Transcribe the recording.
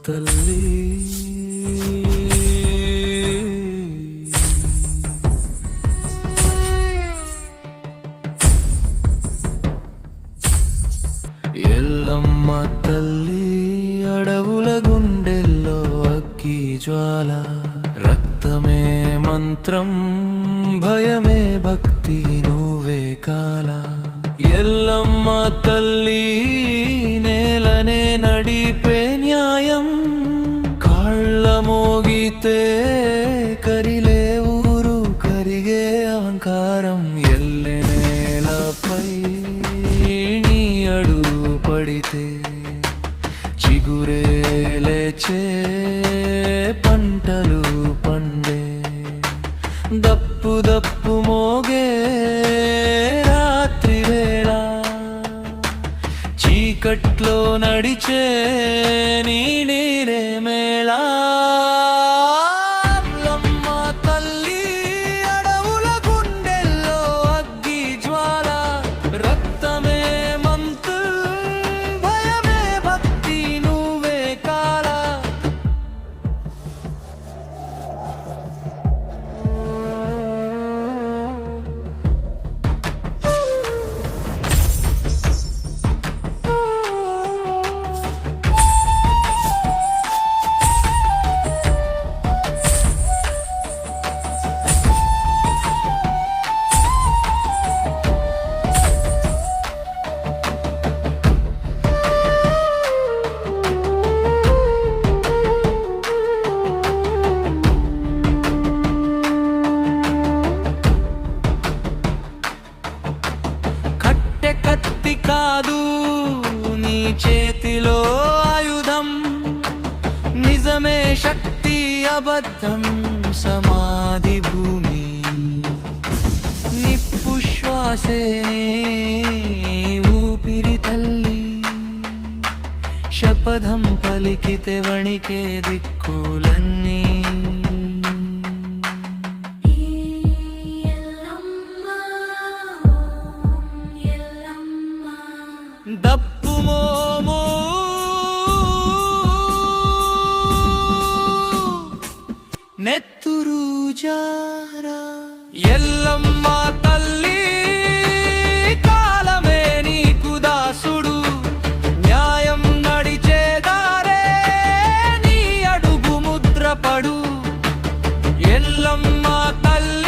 తల్లి ఎల్లమ్మ తల్లి అడవుల గుండెల్లో అగ్గి జ్వాల రక్తమే మంత్రం భయమే భక్తి నువ్వే కాల ఎల్లమ్మ తల్లి నేలనే నడిపే న్యాయం కాళ్ళ మోగితే కరిలే ఊరు కరిగే అహంకారం ఎల్లె నేలపై నీ అడుగు పడితే చిగురే లేచే పంటలు పండే దప్పు దప్పు మోగే రాత్రి వేళ చీకట్లో నడిచే నీ నీరే మేళా ఎల్లమ్మ తల్లి అడవుల గుండెల్లో అగ్గి జ్వాల రక్తమే మంత్రం భయమే భక్తి నువ్వే కాల కత్తి కాదు నీ చేతిలో ఆయుధం నిజమే శక్తి అబద్ధం సమాధి భూమి నిప్పు శ్వాసే ఊపిరి తల్లి శపథం పలికితే వణికే దిక్కులన్నీ దప్పు మోమో నెత్తురు జారా ఎల్లమ్మ తల్లి కాలమే నీకు దాసుడు న్యాయం నడిచేదారే నీ అడుగు ముద్రపడు ఎల్లమ్మ తల్లి